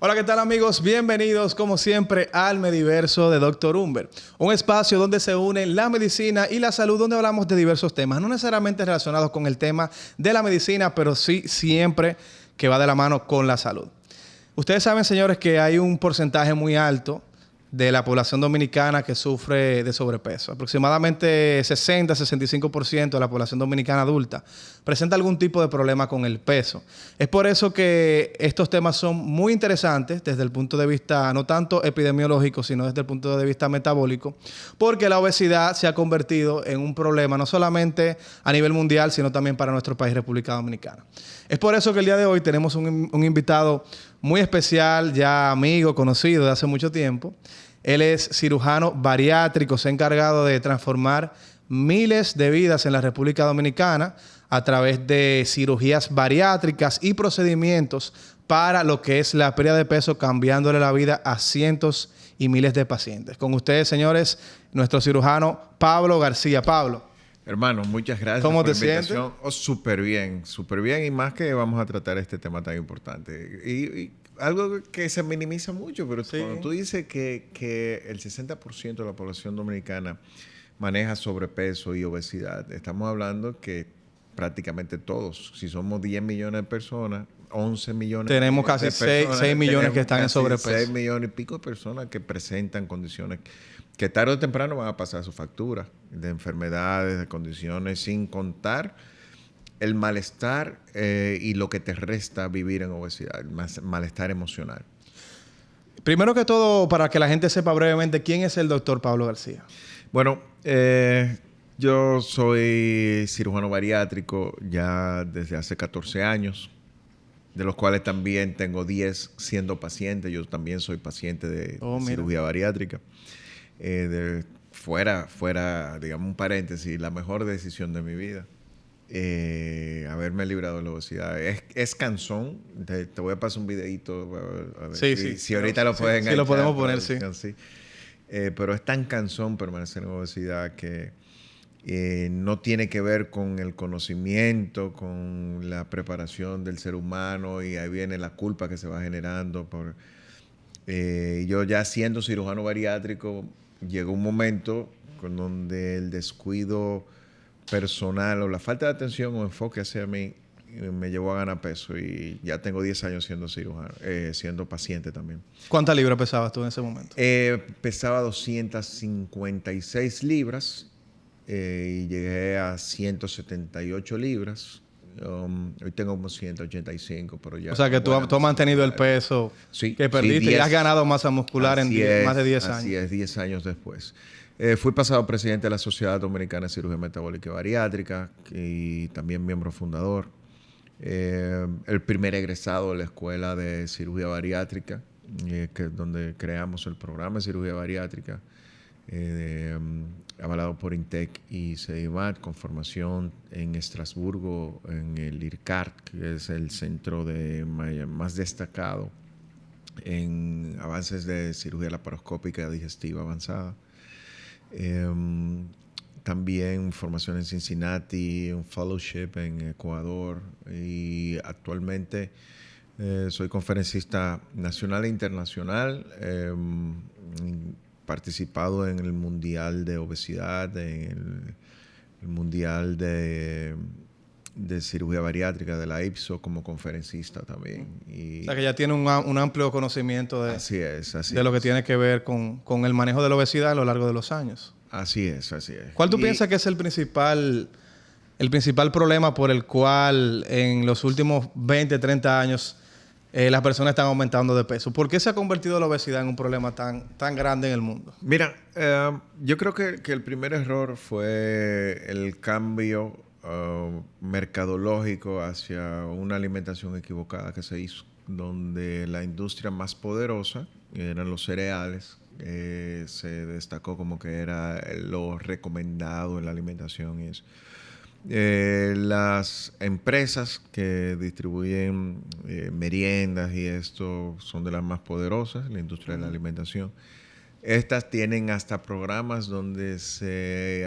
Hola, ¿qué tal amigos? Bienvenidos como siempre al Mediverso de Dr. Humber, un espacio donde se unen la medicina y la salud, donde hablamos de diversos temas, no necesariamente relacionados con el tema de la medicina, pero sí siempre que va de la mano con la salud. Ustedes saben, señores, que hay un porcentaje muy alto de la población dominicana que sufre de sobrepeso. Aproximadamente 60-65% de la población dominicana adulta presenta algún tipo de problema con el peso. Es por eso que estos temas son muy interesantes desde el punto de vista no tanto epidemiológico, sino desde el punto de vista metabólico, porque la obesidad se ha convertido en un problema no solamente a nivel mundial, sino también para nuestro país, República Dominicana. Es por eso que el día de hoy tenemos un invitado muy especial, ya amigo, conocido de hace mucho tiempo. Él es cirujano bariátrico, se ha encargado de transformar miles de vidas en la República Dominicana a través de cirugías bariátricas y procedimientos para lo que es la pérdida de peso, cambiándole la vida a cientos y miles de pacientes. Con ustedes, señores, nuestro cirujano Pablo García. Pablo. Hermano, muchas gracias ¿Cómo por te la invitación. sientes? Oh, súper bien, y más que vamos a tratar este tema tan importante. Y algo que se minimiza mucho, pero Sí. cuando tú dices que el 60% de la población dominicana maneja sobrepeso y obesidad, estamos hablando que prácticamente todos, si somos 10 millones de personas, 11 millones Tenemos de casi personas, 6 millones que tenemos están en casi sobrepeso. 6 millones y pico de personas que presentan condiciones que tarde o temprano van a pasar su factura de enfermedades, de condiciones, sin contar el malestar y lo que te resta vivir en obesidad, el malestar emocional. Primero que todo, para que la gente sepa brevemente, ¿quién es el doctor Pablo García? Bueno, yo soy cirujano bariátrico ya desde hace 14 años, de los cuales también tengo 10 siendo paciente. Yo también soy paciente de cirugía bariátrica. Fuera, digamos, un paréntesis, la mejor decisión de mi vida. Haberme librado de la obesidad. Es cansón. Te voy a pasar un videito. A ver si ahorita lo puedes enganchar. Sí, lo podemos poner, sí. Pero es tan cansón permanecer en obesidad que no tiene que ver con el conocimiento, con la preparación del ser humano, y ahí viene la culpa que se va generando. Yo ya siendo cirujano bariátrico, llegó un momento con donde el descuido personal o la falta de atención o enfoque hacia mí me llevó a ganar peso, y ya tengo 10 años siendo cirujano, siendo paciente también. ¿Cuántas libras pesabas tú en ese momento? Pesaba 256 libras y llegué a 178 libras. Hoy tengo como 185, pero ya... O sea que tú has mantenido el peso que perdiste y has ganado masa muscular en más de 10 años. Así es, 10 años después. Fui pasado presidente de la Sociedad Dominicana de Cirugía Metabólica y Bariátrica y también miembro fundador. El primer egresado de la Escuela de Cirugía Bariátrica, donde creamos el programa de cirugía bariátrica, avalado por INTEC y CEDIMAT, con formación en Estrasburgo, en el IRCART, que es el centro más destacado en avances de cirugía laparoscópica digestiva avanzada. También formación en Cincinnati, un fellowship en Ecuador, y actualmente soy conferencista nacional e internacional. Participado en el Mundial de Obesidad, en el Mundial de Cirugía Bariátrica de la IPSO como conferencista también. O sea que ya tiene un amplio conocimiento de lo que tiene que ver con el manejo de la obesidad a lo largo de los años. Así es. ¿Cuál tú piensas que es el principal problema por el cual en los últimos 20, 30 años las personas están aumentando de peso? ¿Por qué se ha convertido la obesidad en un problema tan grande en el mundo? Mira, yo creo que el primer error fue el cambio mercadológico hacia una alimentación equivocada que se hizo, donde la industria más poderosa eran los cereales. Se destacó como que era lo recomendado en la alimentación y eso. Las empresas que distribuyen meriendas y esto son de las más poderosas, la industria de la alimentación. Estas tienen hasta programas donde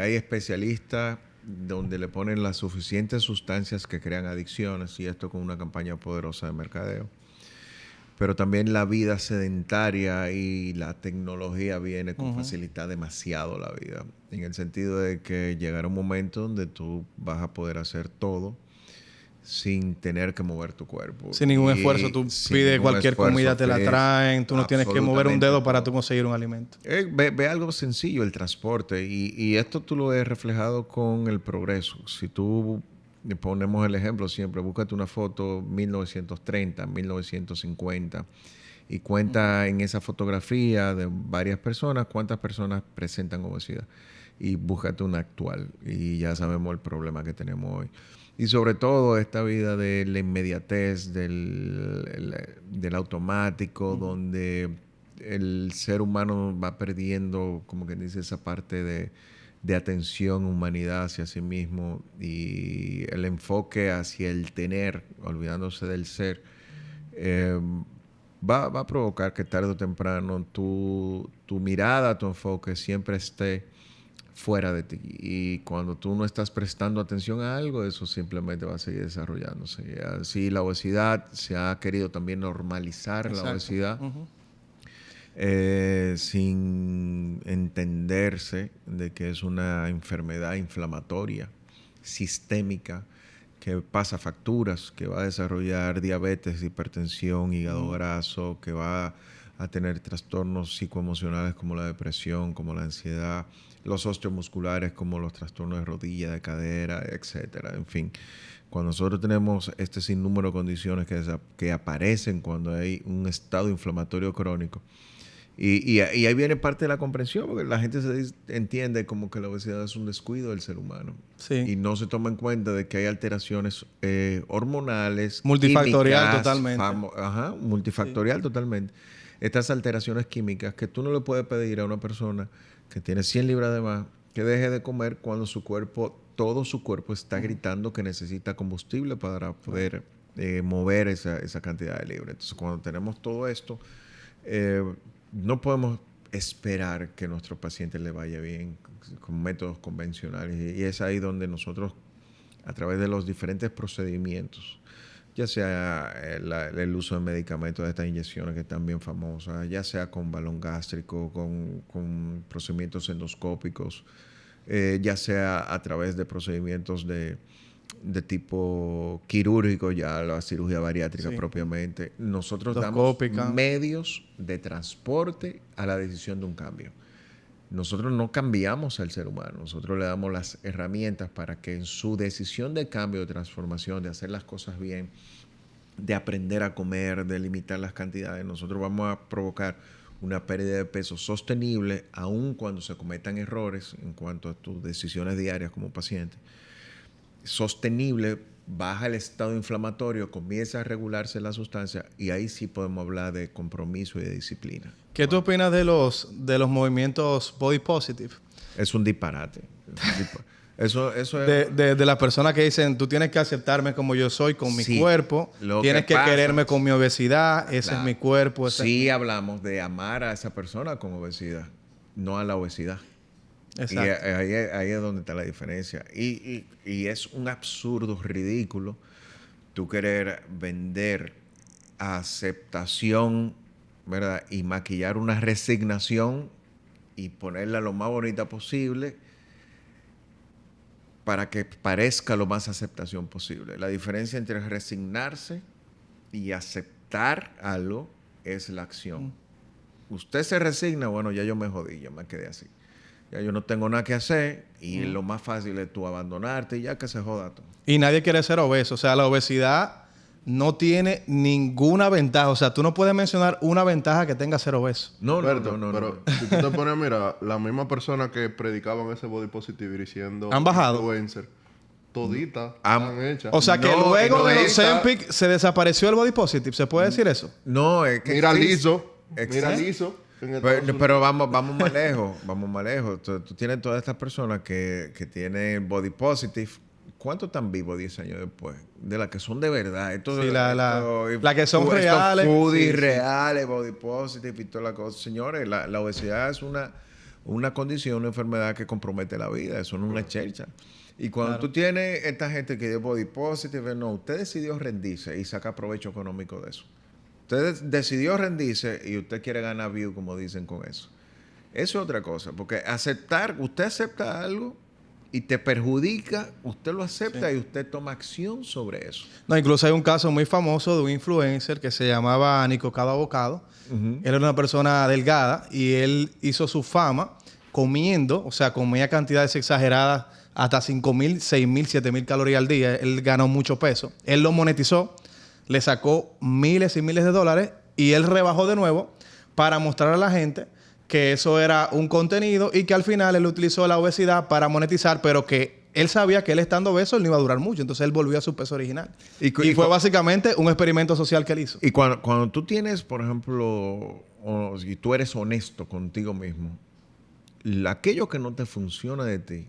hay especialistas donde le ponen las suficientes sustancias que crean adicciones, y esto con una campaña poderosa de mercadeo. pero también la vida sedentaria y la tecnología viene con facilitar demasiado la vida, en el sentido de que llegará un momento donde tú vas a poder hacer todo sin tener que mover tu cuerpo. Sin ningún esfuerzo, tú pides cualquier comida, te la traen, tú no tienes que mover un dedo para tú conseguir un alimento. Ve algo sencillo, el transporte, y esto tú lo ves reflejado con el progreso. Si tú, ponemos el ejemplo siempre, búscate una foto 1930, 1950, y cuenta en esa fotografía de varias personas cuántas personas presentan obesidad. Y búscate una actual, y ya sabemos el problema que tenemos hoy. Y sobre todo esta vida de la inmediatez, del automático, donde el ser humano va perdiendo, como que dice, esa parte de atención, humanidad hacia sí mismo, y el enfoque hacia el tener, olvidándose del ser, va a provocar que tarde o temprano tu mirada, tu enfoque siempre esté fuera de ti. Y cuando tú no estás prestando atención a algo, eso simplemente va a seguir desarrollándose. Y así la obesidad, se ha querido también normalizar. Exacto. La obesidad, sin entenderse de que es una enfermedad inflamatoria, sistémica, que pasa facturas, que va a desarrollar diabetes, hipertensión, hígado graso, que va a tener trastornos psicoemocionales como la depresión, como la ansiedad, los osteomusculares como los trastornos de rodilla, de cadera, etcétera. En fin, cuando nosotros tenemos este sinnúmero de condiciones que aparecen cuando hay un estado inflamatorio crónico, y ahí viene parte de la comprensión, porque la gente entiende como que la obesidad es un descuido del ser humano. Sí. Y no se toma en cuenta de que hay alteraciones hormonales, multifactorial químicas, totalmente. Multifactorial totalmente. Estas alteraciones químicas que tú no le puedes pedir a una persona que tiene 100 libras de más que deje de comer cuando todo su cuerpo está gritando que necesita combustible para poder mover esa cantidad de libras. Entonces, cuando tenemos todo esto, no podemos esperar que a nuestro paciente le vaya bien con métodos convencionales. Y es ahí donde nosotros, a través de los diferentes procedimientos, ya sea el uso de medicamentos, de estas inyecciones que están bien famosas, ya sea con balón gástrico, con procedimientos endoscópicos, ya sea a través de procedimientos de tipo quirúrgico, ya la cirugía bariátrica propiamente, nosotros damos medios de transporte a la decisión de un cambio. Nosotros no cambiamos al ser humano, nosotros le damos las herramientas para que en su decisión de cambio, de transformación, de hacer las cosas bien, de aprender a comer, de limitar las cantidades, nosotros vamos a provocar una pérdida de peso sostenible, aun cuando se cometan errores en cuanto a tus decisiones diarias como paciente. Sostenible, baja el estado inflamatorio, comienza a regularse la sustancia, y ahí sí podemos hablar de compromiso y de disciplina. ¿Qué tú opinas de los movimientos body positive? Es un disparate. Eso es... de las personas que dicen, tú tienes que aceptarme como yo soy, con mi cuerpo, tienes que quererme con mi obesidad, ese es mi cuerpo. Sí, hablamos de amar a esa persona con obesidad, no a la obesidad. Exacto. Y ahí es donde está la diferencia. Y es un absurdo ridículo tú querer vender aceptación, ¿verdad? Y maquillar una resignación y ponerla lo más bonita posible para que parezca lo más aceptación posible. La diferencia entre resignarse y aceptar algo es la acción. Usted se resigna, bueno, ya yo me jodí, ya me quedé así. Ya yo no tengo nada que hacer, y lo más fácil es tú abandonarte y ya que se joda todo. Y nadie quiere ser obeso. O sea, la obesidad no tiene ninguna ventaja. O sea, tú no puedes mencionar una ventaja que tenga ser obeso. No. Pero si tú te pones a mirar, la misma persona que predicaban ese body positive diciendo... ¿Han bajado? Influencer, toditas han hecho. O sea, que luego de los Ozempic se desapareció el body positive. ¿Se puede decir eso? No, es que... Mira liso. Pero vamos más lejos. Vamos más lejos. Tú tienes todas estas personas que tienen body positive. ¿Cuánto están vivos 10 años después? De las que son de verdad. La que son reales. Foodies reales, body positive y toda la cosa. Señores, la obesidad es una condición, una enfermedad que compromete la vida. Eso no es una chercha. Y cuando tú tienes esta gente que es body positive, no, usted decidió rendirse y sacar provecho económico de eso. Usted decidió rendirse y usted quiere ganar view, como dicen con eso. Eso es otra cosa, porque usted acepta algo y te perjudica, usted lo acepta y usted toma acción sobre eso. No, incluso hay un caso muy famoso de un influencer que se llamaba Nico Cado Abocado. Él era una persona delgada y él hizo su fama comiendo, o sea, comía cantidades exageradas, hasta 5,000, 6,000, 7,000 calorías al día. Él ganó mucho peso. Él lo monetizó, le sacó miles y miles de dólares y él rebajó de nuevo para mostrar a la gente que eso era un contenido y que al final él utilizó la obesidad para monetizar, pero que él sabía que él estando obeso él no iba a durar mucho. Entonces él volvió a su peso original. Y fue básicamente un experimento social que él hizo. Y cuando tú tienes, por ejemplo, si tú eres honesto contigo mismo, aquello que no te funciona de ti,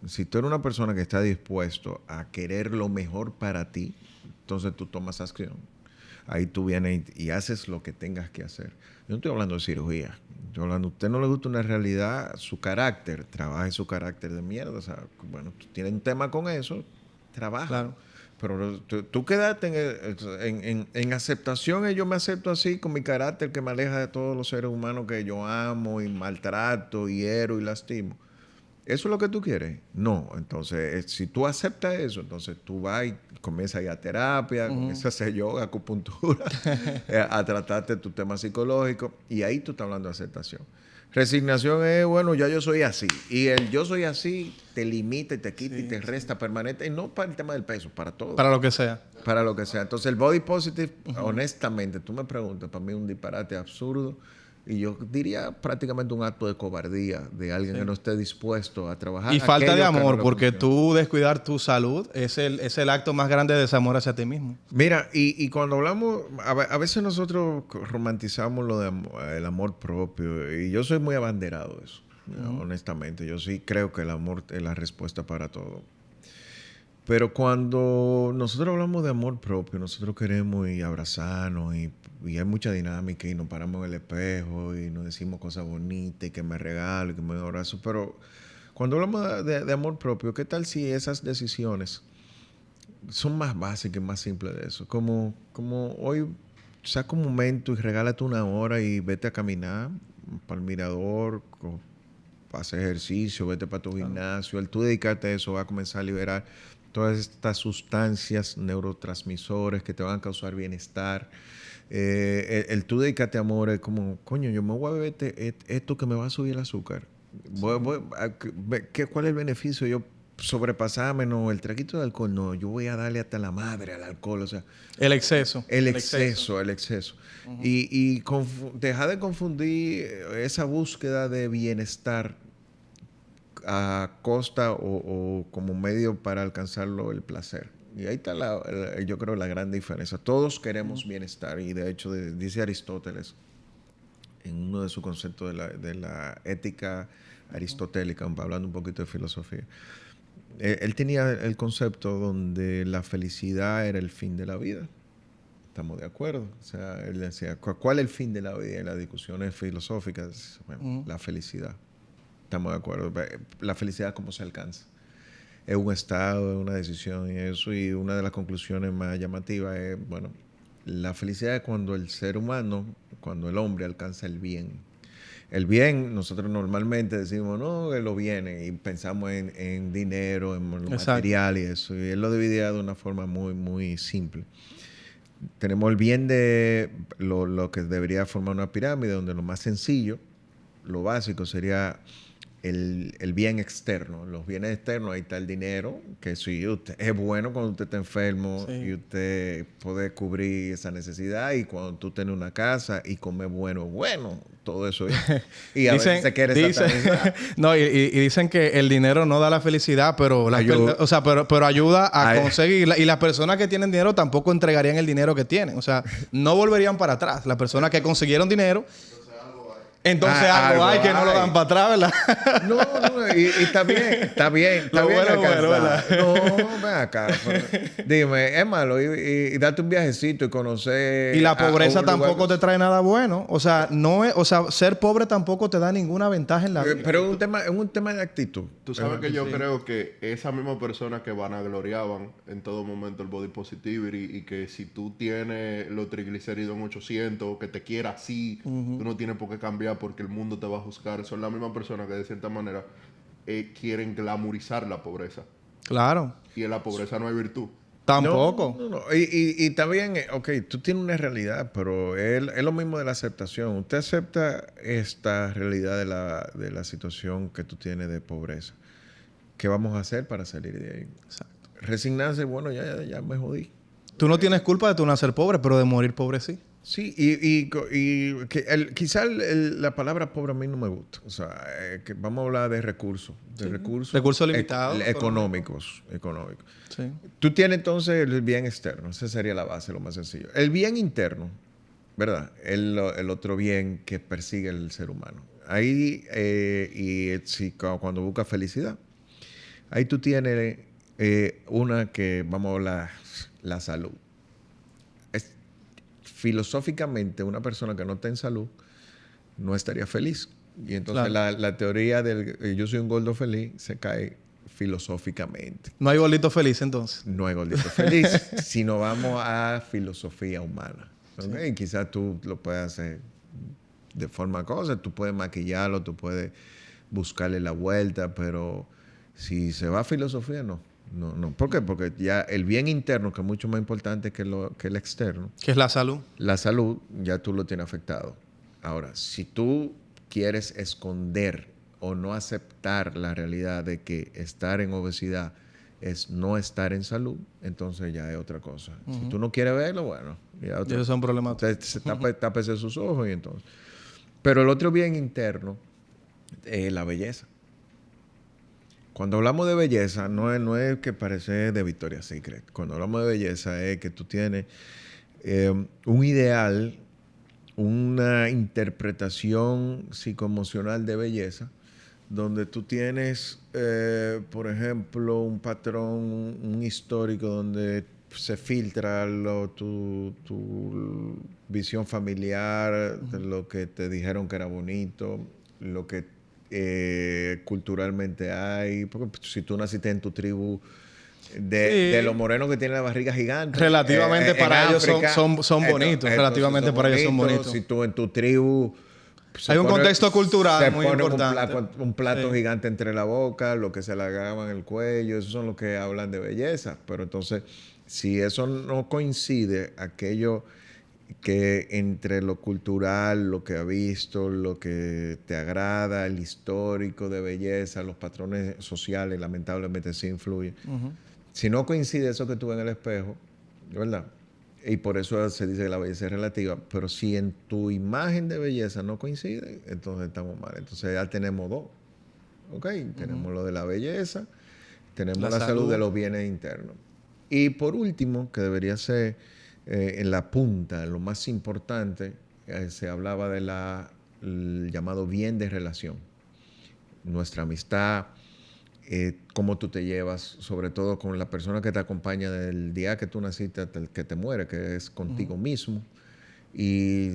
si tú eres una persona que está dispuesto a querer lo mejor para ti, entonces tú tomas acción. Ahí tú vienes y haces lo que tengas que hacer. Yo no estoy hablando de cirugía. Estoy hablando, a usted no le gusta una realidad, su carácter, trabaje su carácter de mierda. O sea, bueno, tú tienes un tema con eso, trabaja. Claro. Pero tú quédate en aceptación. Yo me acepto así con mi carácter que me aleja de todos los seres humanos que yo amo y maltrato, hiero y lastimo. ¿Eso es lo que tú quieres? No. Entonces, si tú aceptas eso, entonces tú vas y comienzas a ir a terapia, comienzas a hacer yoga, acupuntura, a tratarte tu tema psicológico. Y ahí tú estás hablando de aceptación. Resignación es, bueno, ya yo soy así. Y el yo soy así te limita y te quita y te resta permanente. Y no para el tema del peso, para todo. Para lo que sea. Para lo que sea. Entonces, el body positive, honestamente, tú me preguntas, para mí es un disparate absurdo. Y yo diría prácticamente un acto de cobardía de alguien que no esté dispuesto a trabajar. Y falta de amor, porque tú descuidar tu salud es el acto más grande de desamor hacia ti mismo. Mira, y cuando hablamos, a veces nosotros romantizamos lo de el amor propio. Y yo soy muy abanderado de eso, honestamente. Yo sí creo que el amor es la respuesta para todo. Pero cuando nosotros hablamos de amor propio, nosotros queremos y abrazarnos y hay mucha dinámica y nos paramos en el espejo y nos decimos cosas bonitas y que me regalo y que me abrazo. Pero cuando hablamos de amor propio, ¿qué tal si esas decisiones son más básicas y más simples de eso? Como hoy saca un momento y regálate una hora y vete a caminar para el mirador, hacer ejercicio, vete para tu gimnasio. Al tú dedicarte a eso va a comenzar a liberar todas estas sustancias, neurotransmisores que te van a causar bienestar. El tú dedicarte a amor es como, coño, yo me voy a beber esto que me va a subir el azúcar. ¿Cuál es el beneficio? Yo sobrepasarme, no, el traguito de alcohol, no, yo voy a darle hasta la madre al alcohol, o sea. El exceso. El exceso. Y dejar de confundir esa búsqueda de bienestar a costa o como medio para alcanzarlo el placer. Y ahí está yo creo la gran diferencia. Todos queremos bienestar y de hecho dice Aristóteles en uno de sus conceptos de la ética aristotélica, hablando un poquito de filosofía. Él tenía el concepto donde la felicidad era el fin de la vida. Estamos de acuerdo. O sea, él decía, ¿cuál es el fin de la vida? En las discusiones filosóficas, bueno, la felicidad. Estamos de acuerdo. La felicidad, ¿cómo se alcanza? Es un estado, es una decisión y eso. Y una de las conclusiones más llamativas es, bueno, la felicidad es cuando el ser humano, cuando el hombre alcanza el bien. El bien, nosotros normalmente decimos, no, que lo viene y pensamos en dinero, en lo material y eso. Y él lo dividía de una forma muy, muy simple. Tenemos el bien de lo que debería formar una pirámide, donde lo más sencillo, lo básico sería el bien externo. Los bienes externos, ahí está el dinero, que sí, es bueno cuando usted está enfermo y usted puede cubrir esa necesidad, y cuando tú tienes una casa y comer bueno, todo eso. Y a veces se quiere satanizar. No, y dicen que el dinero no da la felicidad, pero pero ayuda a conseguirla. Y las personas que tienen dinero tampoco entregarían el dinero que tienen. O sea, no volverían para atrás. Las personas que consiguieron dinero... Entonces algo hay que no lo dan para atrás, ¿verdad? No, y está bien Lo bueno, alcanzar. ¿verdad? No, ven acá. Dime, es malo y darte un viajecito y conocer. Y la a pobreza un lugar- tampoco te trae nada bueno. O sea, no es, o sea, ser pobre tampoco te da ninguna ventaja en la vida. Pero es un tema de actitud. Tú sabes que yo creo que esa misma persona que vanagloriaban en todo momento el body positivity y que si tú tienes los triglicéridos en 800, que te quiera así, tú no tienes por qué cambiar porque el mundo te va a juzgar. Son las mismas personas que de cierta manera quieren glamorizar la pobreza. Claro. Y en la pobreza no hay virtud. Tampoco. No. Y también, ok, tú tienes una realidad, pero es lo mismo de la aceptación. Usted acepta esta realidad de la situación que tú tienes de pobreza. ¿Qué vamos a hacer para salir de ahí? Exacto. Resignarse, bueno, ya me jodí. Tú no tienes culpa de tú nacer pobre, pero de morir pobre sí. Sí, quizá la palabra pobre a mí no me gusta. O sea, que vamos a hablar de recursos. De Recursos limitados. económicos. Sí. Tú tienes entonces el bien externo. Esa sería la base, lo más sencillo. El bien interno, ¿verdad? El otro bien que persigue el ser humano. Ahí, cuando busca felicidad, ahí tú tienes una que, vamos a hablar, la salud. Filosóficamente, una persona que no está en salud no estaría feliz. Y entonces Claro. la teoría del yo soy un gordo feliz se cae filosóficamente. No hay gordito feliz entonces. No hay gordito feliz, sino vamos a filosofía humana. ¿Okay? Y quizás tú lo puedes hacer de forma cosa, tú puedes maquillarlo, tú puedes buscarle la vuelta, pero si se va a filosofía, no. ¿Por qué? Porque ya el bien interno, que es mucho más importante que el externo, Que es la salud. la salud, ya tú lo tienes afectado. Ahora, si tú quieres esconder o no aceptar la realidad de que estar en obesidad es no estar en salud, entonces ya es otra cosa. Si tú no quieres verlo, bueno, ya Y esos son problemas. tápese sus ojos y entonces. Pero el otro bien interno es la belleza. Cuando hablamos de belleza, no es que parece de Victoria's Secret. Cuando hablamos de belleza es que tú tienes un ideal, una interpretación psicoemocional de belleza, donde tú tienes, por ejemplo, un patrón, un histórico donde se filtra tu visión familiar, de lo que te dijeron que era bonito, lo que culturalmente hay. Porque si tú naciste en tu tribu de los morenos que tienen la barriga gigante. Relativamente para ellos África, son bonitos. Relativamente para ellos son bonitos. Si tú en tu tribu... Hay un contexto cultural muy ponen importante. un plato Sí. gigante entre la boca, lo que se le agarran el cuello, esos son los que hablan de belleza. Pero entonces, si eso no coincide, aquello que entre lo cultural, lo que ha visto, lo que te agrada, el histórico de belleza, los patrones sociales, lamentablemente sí influyen. Si no coincide eso que tú ves en el espejo, ¿verdad? Y por eso se dice que la belleza es relativa. Pero si en tu imagen de belleza no coincide, entonces estamos mal. Entonces ya tenemos dos. ¿Ok? Tenemos lo de la belleza, tenemos la salud de los bienes internos. Y por último, que debería ser en la punta, lo más importante, se hablaba del llamado bien de relación. Nuestra amistad, cómo tú te llevas, sobre todo con la persona que te acompaña del día que tú naciste hasta el que te muere, que es contigo mismo. Y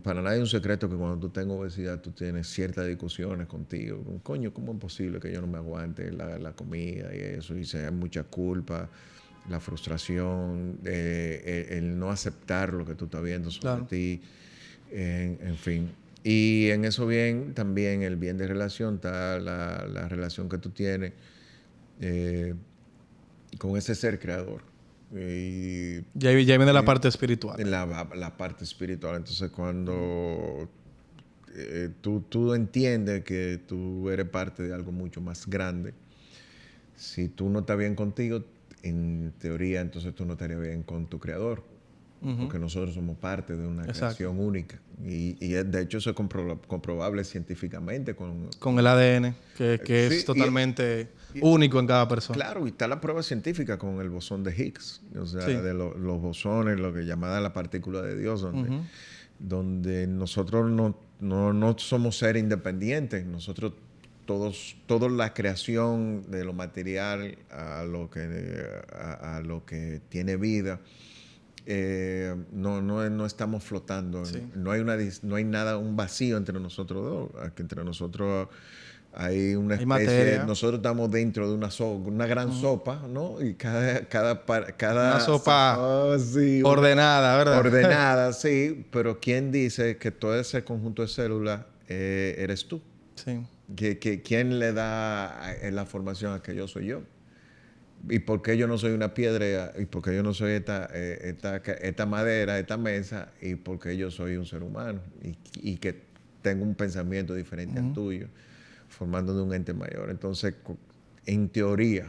para nadie es un secreto que cuando tú tengas obesidad tú tienes ciertas discusiones contigo. Coño, ¿cómo es posible que yo no me aguante la comida y eso? Y hay mucha culpa, la frustración, el no aceptar lo que tú estás viendo sobre ti, en fin. Y en eso bien, también el bien de relación está la relación que tú tienes con ese ser creador. Y ya viene la parte espiritual. La parte espiritual. Entonces, cuando tú entiendes que tú eres parte de algo mucho más grande, si tú no estás bien contigo, en teoría, entonces tú no estarías bien con tu creador. Porque nosotros somos parte de una creación única. Y de hecho eso es comprobable científicamente. Con el ADN, que es totalmente único en cada persona. Claro, y está la prueba científica con el bosón de Higgs. O sea, de los bosones, lo que llamada la partícula de Dios, donde nosotros no somos seres independientes. Nosotros toda la creación de lo material a lo que tiene vida, no estamos flotando. Sí. No hay nada, un vacío entre nosotros dos. Aquí entre nosotros hay una Hay especie. materia. Nosotros estamos dentro de una gran sopa, ¿no? Y cada Una sopa sí, ordenada, ¿verdad? ordenada, sí. Pero ¿quién dice que todo ese conjunto de células eres tú? Sí. ¿Quién le da la formación a que yo soy yo? ¿Y por qué yo no soy una piedra? ¿Y por qué yo no soy esta madera, esta mesa? ¿Y por qué yo soy un ser humano? Y que tengo un pensamiento diferente al tuyo, formando de un ente mayor. Entonces, en teoría,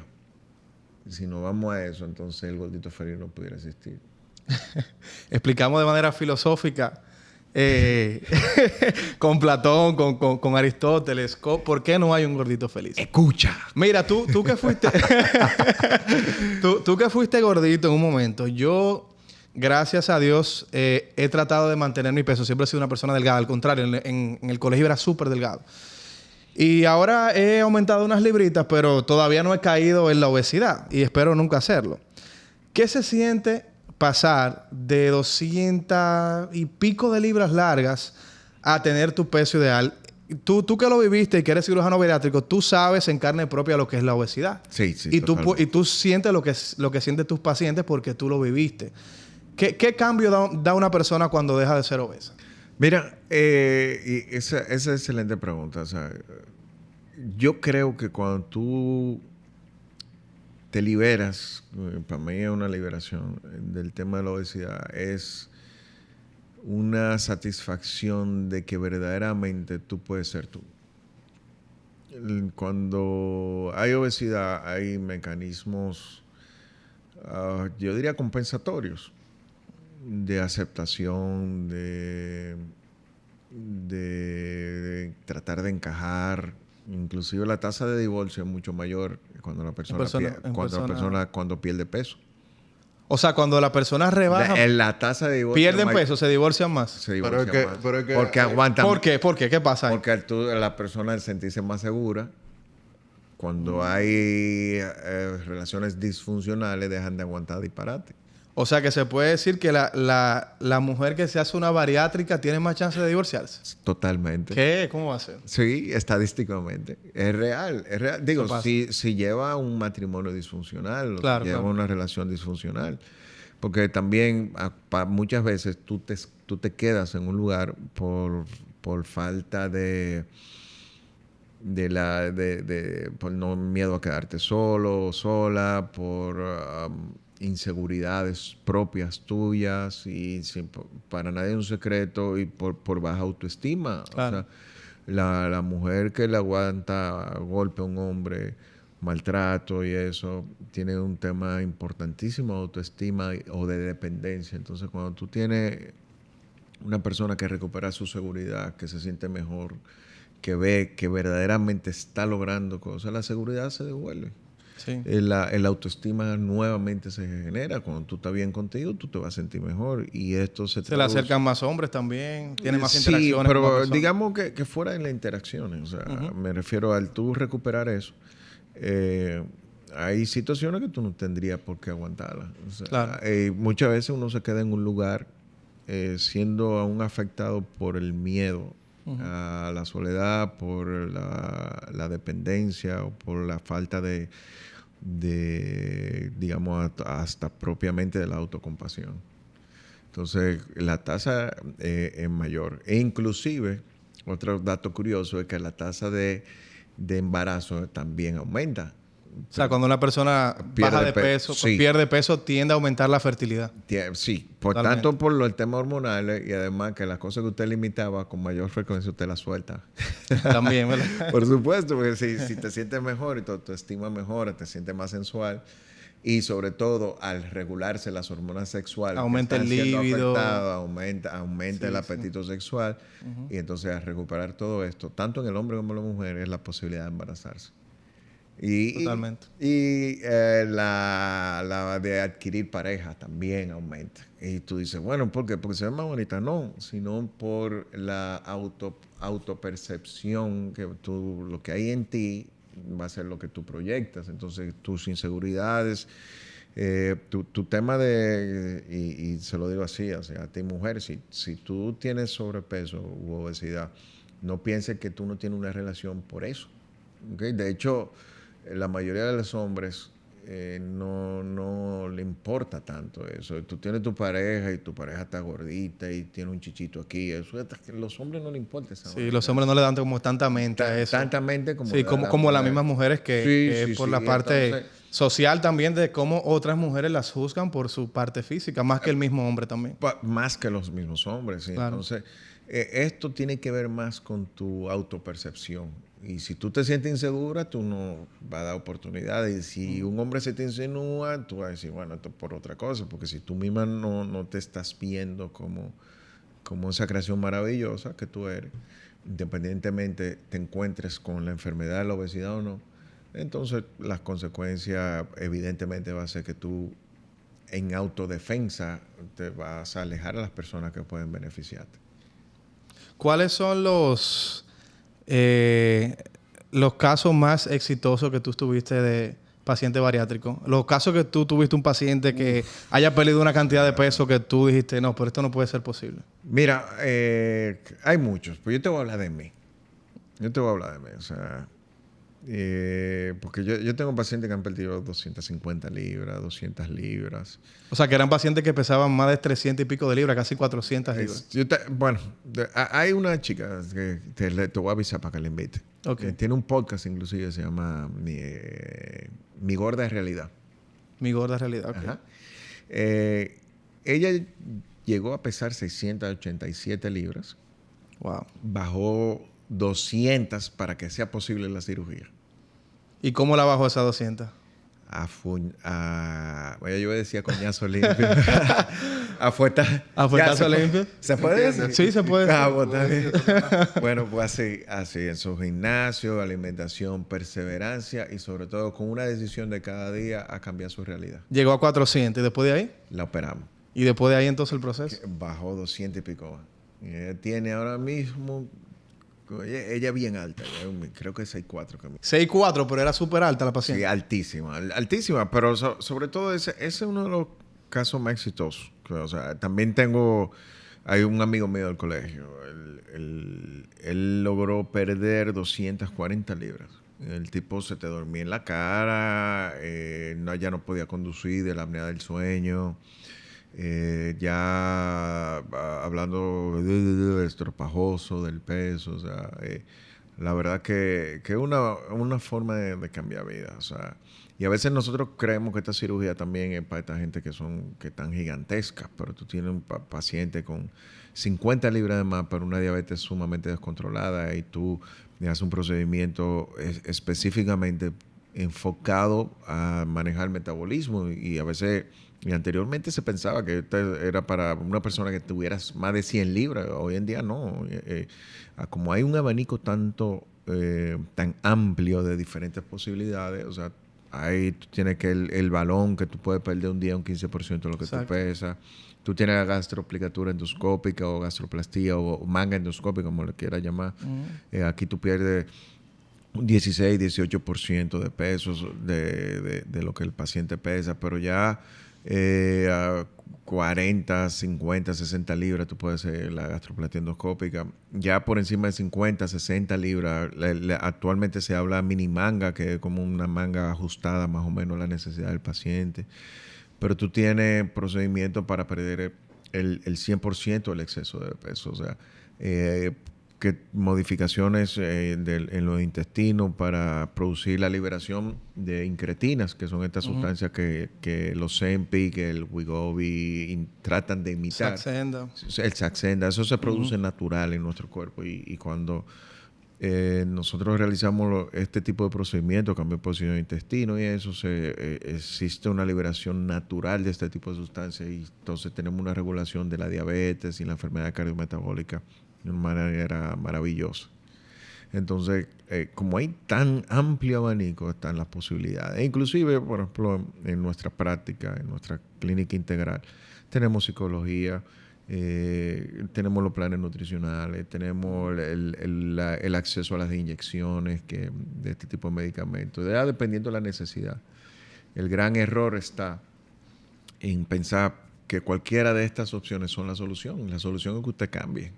si nos vamos a eso, entonces el gordito feliz no pudiera existir. Explicamos de manera filosófica con Platón, con Aristóteles, por qué no hay un gordito feliz. ¡Escucha! Mira, tú que fuiste tú que fuiste gordito en un momento, yo, gracias a Dios, he tratado de mantener mi peso. Siempre he sido una persona delgada. Al contrario, en el colegio era súper delgado. Y ahora he aumentado unas libritas, pero todavía no he caído en la obesidad y espero nunca hacerlo. ¿Qué se siente pasar de 200 y pico de libras largas a tener tu peso ideal? Tú que lo viviste y que eres cirujano bariátrico, tú sabes en carne propia lo que es la obesidad. Sí, Y totalmente. tú sientes lo que sienten tus pacientes porque tú lo viviste. ¿Qué cambio da una persona cuando deja de ser obesa? Mira, y esa es excelente pregunta. O sea, yo creo que cuando tú te liberas, para mí es una liberación del tema de la obesidad, es una satisfacción de que verdaderamente tú puedes ser tú. Cuando hay obesidad, hay mecanismos, yo diría compensatorios, de aceptación, de tratar de encajar. Inclusive la tasa de divorcio es mucho mayor cuando la persona cuando pierde peso. O sea, cuando la persona rebaja, La tasa de divorcio pierden peso, se divorcian más. se divorcia más. pero es que- Porque aguantan. ¿Por qué? ¿Por qué? ¿Qué pasa ahí? Porque la persona al sentirse más segura, cuando hay relaciones disfuncionales, dejan de aguantar disparate. O sea, que se puede decir que la mujer que se hace una bariátrica tiene más chance de divorciarse. Totalmente. ¿Qué? ¿Cómo va a ser? Sí, estadísticamente. Es real, es real. Digo, Eso pasa. si lleva un matrimonio disfuncional, o Claro, si lleva claro. una relación disfuncional. Porque también muchas veces tú te quedas en un lugar por falta por no miedo a quedarte solo o sola, por inseguridades propias tuyas y para nadie es un secreto y por baja autoestima. Claro. O sea, la mujer que le aguanta golpe a un hombre, maltrato y eso, tiene un tema importantísimo de autoestima o de dependencia. Entonces, cuando tú tienes una persona que recupera su seguridad, que se siente mejor, que ve que verdaderamente está logrando cosas, la seguridad se devuelve. Sí. El autoestima nuevamente se genera. Cuando tú estás bien contigo, tú te vas a sentir mejor. Y esto Se le acercan más hombres también. Tienen más sí, interacciones. con pero personas. digamos que fuera de las interacciones. O sea, me refiero al tú recuperar eso. Hay situaciones que tú no tendrías por qué aguantarlas. O sea, Claro. Muchas veces uno se queda en un lugar siendo aún afectado por el miedo a la soledad, por la dependencia o por la falta de digamos, hasta propiamente de la autocompasión. Entonces, la tasa es mayor. E inclusive, otro dato curioso es que la tasa de embarazo también aumenta. O sea, cuando una persona baja de peso, sí. pierde peso, tiende a aumentar la fertilidad. Sí, por Totalmente. tanto por el tema hormonal y además que las cosas que usted limitaba con mayor frecuencia usted las suelta. También, ¿verdad? Por supuesto, porque si te sientes mejor y tu autoestima mejora, te sientes más sensual y sobre todo al regularse las hormonas sexuales Aumenta que están el siendo líbido. afectadas, aumenta el apetito sexual y entonces al recuperar todo esto, tanto en el hombre como en la mujer, es la posibilidad de embarazarse. Totalmente. La de adquirir pareja también aumenta. Y tú dices, bueno, ¿por qué? Porque se ve más bonita. No, sino por la autopercepción que tú, lo que hay en ti va a ser lo que tú proyectas. Entonces, tus inseguridades, tu tema y se lo digo así, o sea, a ti mujer, si tú tienes sobrepeso u obesidad, no pienses que tú no tienes una relación por eso. ¿Okay? De hecho, la mayoría de los hombres no le importa tanto eso. Tú tienes tu pareja y tu pareja está gordita y tiene un chichito aquí. Eso los hombres no le importa esa Sí, vaina. los hombres no le dan como tanta mente a eso. Tanta mente como Sí, como las mismas mujeres que es por la parte entonces, social también de cómo otras mujeres las juzgan por su parte física, más que el mismo hombre también. más que los mismos hombres. ¿Sí? Claro. Entonces, esto tiene que ver más con tu autopercepción. Y si tú te sientes insegura, tú no vas a dar oportunidades. Y si un hombre se te insinúa, tú vas a decir, bueno, esto es por otra cosa. Porque si tú misma no te estás viendo como esa creación maravillosa que tú eres, independientemente te encuentres con la enfermedad de la obesidad o no, entonces las consecuencias evidentemente va a ser que tú en autodefensa te vas a alejar a las personas que pueden beneficiarte. ¿Cuáles son los casos más exitosos que tú tuviste de paciente bariátrico? Los casos que tú tuviste un paciente que haya perdido una cantidad de peso que tú dijiste, no, pero esto no puede ser posible. Mira, hay muchos, pues yo te voy a hablar de mí. O sea, porque yo tengo pacientes que han perdido 250 libras, 200 libras. O sea, que eran pacientes que pesaban más de 300 y pico de libras, casi 400 libras. Hay una chica que te voy a avisar para que la invite. Okay. Tiene un podcast inclusive, se llama Mi Gorda Realidad. Mi Gorda Realidad, ok. Ajá. Ella llegó a pesar 687 libras. Wow. Bajó 200 para que sea posible la cirugía. ¿Y cómo la bajó esas 200? Yo decía coñazo limpio. ¿A fuetazo limpio? ¿Se puede decir? Sí, se puede decir. Bueno, pues así, en su gimnasio, alimentación, perseverancia y sobre todo con una decisión de cada día a cambiar su realidad. Llegó a 400 y después de ahí. La operamos. ¿Y después de ahí entonces el proceso? Bajó 200 y pico. Y ella tiene ahora mismo... Ella bien alta, creo que es 6'4". 6'4", pero era súper alta la paciente. Sí, altísima, pero sobre todo ese es uno de los casos más exitosos. O sea, también hay un amigo mío del colegio, él logró perder 240 libras. El tipo se te dormía en la cara, ya no podía conducir de la apnea del sueño. Ya hablando de estropajoso, del peso, o sea, la verdad que es una forma de cambiar vida, o sea, y a veces nosotros creemos que esta cirugía también es para esta gente que están gigantescas, pero tú tienes un paciente con 50 libras de más, pero una diabetes sumamente descontrolada y tú le haces un procedimiento específicamente enfocado a manejar el metabolismo y a veces... Y anteriormente se pensaba que era para una persona que tuviera más de 100 libras. Hoy en día no. Como hay un abanico tan amplio de diferentes posibilidades, o sea, ahí tú tienes que el balón que tú puedes perder un día un 15% de lo que tú pesas. Tú tienes la gastroplicatura endoscópica o gastroplastía o manga endoscópica, como le quieras llamar. Aquí tú pierdes un 16, 18% de pesos de lo que el paciente pesa, pero ya... a 40, 50, 60 libras tú puedes hacer la gastroplastia endoscópica. Ya por encima de 50, 60 libras, actualmente se habla mini manga, que es como una manga ajustada más o menos a la necesidad del paciente. Pero tú tienes procedimientos para perder el 100% del exceso de peso. O sea, que modificaciones en los intestinos para producir la liberación de incretinas, que son estas sustancias que los Ozempic, el Wegovy tratan de imitar. Saxenda. El Saxenda, eso se produce natural en nuestro cuerpo y cuando nosotros realizamos este tipo de procedimientos, cambio de posición de intestino y eso, existe una liberación natural de este tipo de sustancias y entonces tenemos una regulación de la diabetes y la enfermedad cardiometabólica de una manera maravillosa. Entonces, como hay tan amplio abanico, están las posibilidades. E inclusive, por ejemplo, en nuestra práctica, en nuestra clínica integral, tenemos psicología, tenemos los planes nutricionales, tenemos el acceso a las inyecciones de este tipo de medicamentos, ya dependiendo de la necesidad. El gran error está en pensar que cualquiera de estas opciones son la solución. La solución es que usted cambie.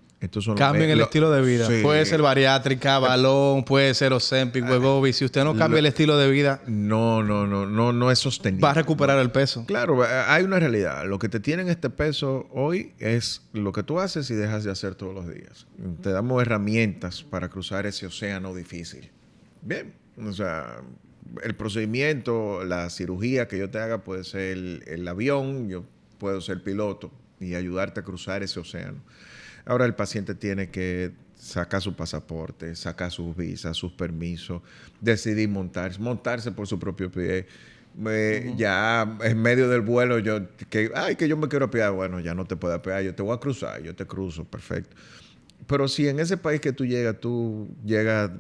Cambien el estilo de vida. Sí. Puede ser bariátrica, balón, puede ser Ozempic, Wegovy. Si usted no cambia el estilo de vida, no es sostenible. va a recuperar el peso. Claro, hay una realidad. Lo que te tiene en este peso hoy es lo que tú haces y dejas de hacer todos los días. Te damos herramientas para cruzar ese océano difícil. Bien, o sea, el procedimiento, la cirugía que yo te haga puede ser el avión, yo puedo ser piloto y ayudarte a cruzar ese océano. Ahora el paciente tiene que sacar su pasaporte, sacar sus visas, sus permisos, decidir montarse por su propio pie. Ya en medio del vuelo, que yo me quiero apear, bueno, ya no te puedo apear, yo te voy a cruzar, yo te cruzo, perfecto. Pero si en ese país que tú llegas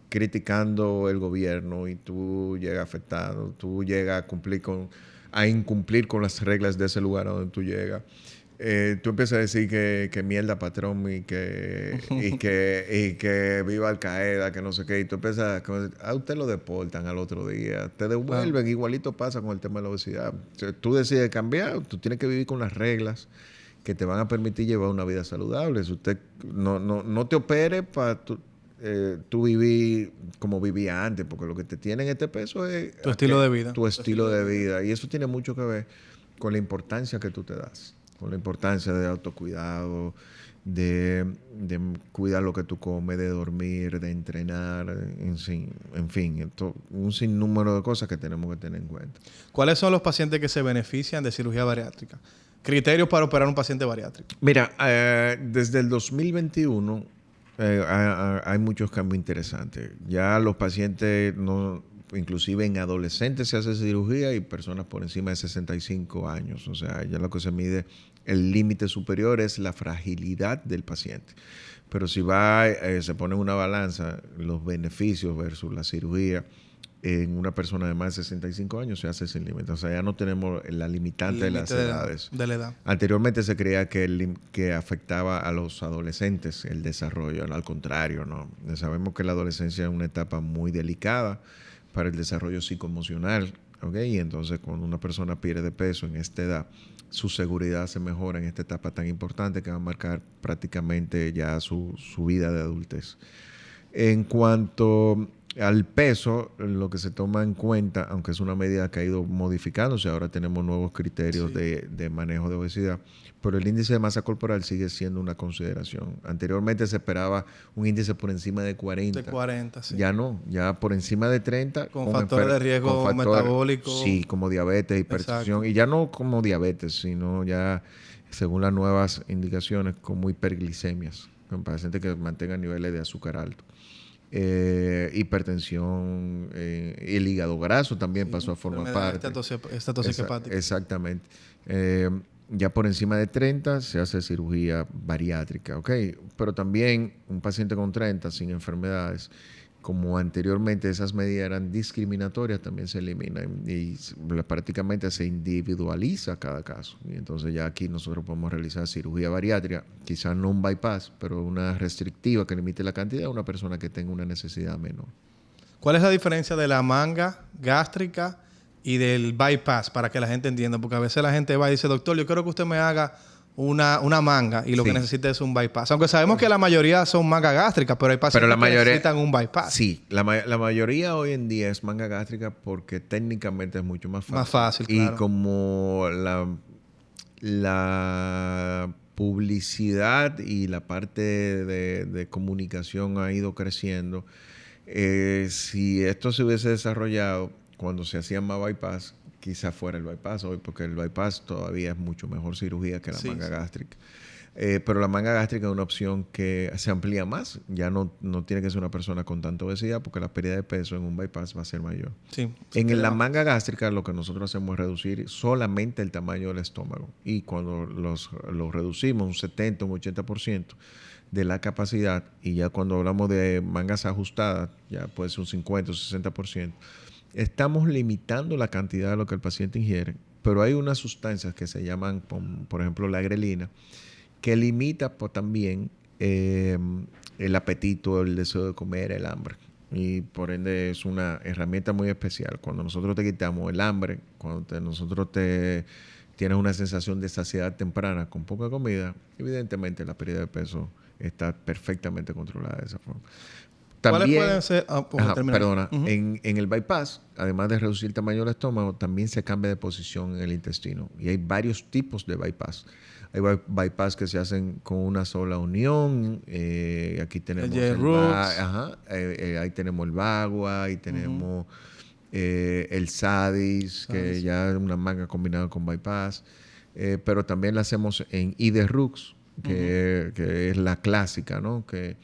criticando el gobierno y tú llegas afectado, tú llegas a incumplir con las reglas de ese lugar a donde tú llegas, tú empiezas a decir que mierda patrón y que viva Al Qaeda, que no sé qué, y tú empiezas a usted lo deportan al otro día, te devuelven, igualito pasa con el tema de la obesidad. O sea, tú decides cambiar, tú tienes que vivir con las reglas que te van a permitir llevar una vida saludable. Si usted no te opere para tú vivir como vivía antes, porque lo que te tiene en este peso es tu estilo de vida. Tu estilo de vida. Y eso tiene mucho que ver con la importancia que tú te das, con la importancia de autocuidado, de cuidar lo que tú comes, de dormir, de entrenar, en fin, un sinnúmero de cosas que tenemos que tener en cuenta. ¿Cuáles son los pacientes que se benefician de cirugía bariátrica? Criterios para operar un paciente bariátrico. Mira, desde el 2021 hay muchos cambios interesantes. Ya los pacientes, inclusive en adolescentes se hace cirugía y personas por encima de 65 años. O sea, ya lo que se mide, el límite superior es la fragilidad del paciente. Pero si se pone en una balanza los beneficios versus la cirugía, en una persona de más de 65 años se hace sin límite. O sea, ya no tenemos la limitante de las edades. De la edad. Anteriormente se creía que afectaba a los adolescentes el desarrollo. Al contrario, ¿no? Sabemos que la adolescencia es una etapa muy delicada para el desarrollo psicoemocional, ¿ok? Y entonces cuando una persona pierde peso en esta edad, su seguridad se mejora en esta etapa tan importante que va a marcar prácticamente ya su vida de adultez. En cuanto al peso, lo que se toma en cuenta, aunque es una medida que ha ido modificándose, ahora tenemos nuevos criterios de manejo de obesidad, pero el índice de masa corporal sigue siendo una consideración. Anteriormente se esperaba un índice por encima de 40. De 40, sí. Ya no, ya por encima de 30. Con factores de riesgo metabólico. Sí, como diabetes, hipertensión. Exacto. Y ya no como diabetes, sino ya, según las nuevas indicaciones, como hiperglicemias, con pacientes que mantengan niveles de azúcar alto. Hipertensión, el hígado graso también pasó a formar parte. Estatosis hepática. Exactamente. Ya por encima de 30 se hace cirugía bariátrica, ¿ok? Pero también un paciente con 30 sin enfermedades, como anteriormente esas medidas eran discriminatorias, también se eliminan y prácticamente se individualiza cada caso. Y entonces ya aquí nosotros podemos realizar cirugía bariátrica, quizás no un bypass, pero una restrictiva que limite la cantidad a una persona que tenga una necesidad menor. ¿Cuál es la diferencia de la manga gástrica y del bypass para que la gente entienda? Porque a veces la gente va y dice, doctor, yo quiero que usted me haga una manga y lo que necesita es un bypass. Aunque sabemos que la mayoría son manga gástricas, pero hay pacientes que necesitan un bypass. Sí, la mayoría hoy en día es manga gástrica porque técnicamente es mucho más fácil. Más fácil, claro. Y como la publicidad y la parte de comunicación ha ido creciendo, si esto se hubiese desarrollado cuando se hacía más bypass, quizá fuera el bypass hoy, porque el bypass todavía es mucho mejor cirugía que la manga gástrica. Pero la manga gástrica es una opción que se amplía más. Ya no tiene que ser una persona con tanta obesidad porque la pérdida de peso en un bypass va a ser mayor. Sí. En la manga gástrica lo que nosotros hacemos es reducir solamente el tamaño del estómago. Y cuando los reducimos un 70, un 80% de la capacidad, y ya cuando hablamos de mangas ajustadas, ya puede ser un 50 o 60%, estamos limitando la cantidad de lo que el paciente ingiere. Pero hay unas sustancias que se llaman, por ejemplo, la grelina, que limita también el apetito, el deseo de comer, el hambre. Y por ende es una herramienta muy especial. Cuando nosotros te quitamos el hambre, cuando nosotros tienes una sensación de saciedad temprana con poca comida, evidentemente la pérdida de peso está perfectamente controlada de esa forma. ¿Cuáles pueden ser? Perdona. En el bypass, además de reducir el tamaño del estómago, también se cambia de posición en el intestino. Y hay varios tipos de bypass. Hay bypass que se hacen con una sola unión. Aquí tenemos ahí tenemos el Bagua, ahí tenemos el Sadis, que ya es una manga combinada con bypass. Pero también la hacemos en Iderux, que es la clásica, ¿no? Que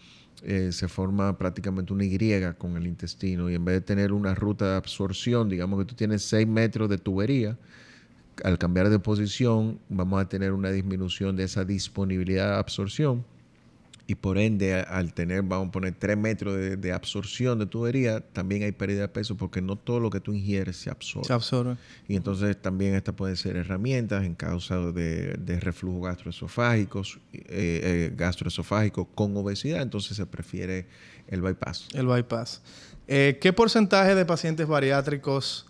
se forma prácticamente una Y con el intestino, y en vez de tener una ruta de absorción, digamos que tú tienes 6 metros de tubería, al cambiar de posición vamos a tener una disminución de esa disponibilidad de absorción, y por ende al tener, vamos a poner 3 metros de absorción de tubería, también hay pérdida de peso porque no todo lo que tú ingieres se absorbe. Y entonces también estas pueden ser herramientas en causa de reflujo gastroesofágico con obesidad. Entonces se prefiere el bypass. El bypass. ¿Qué porcentaje de pacientes bariátricos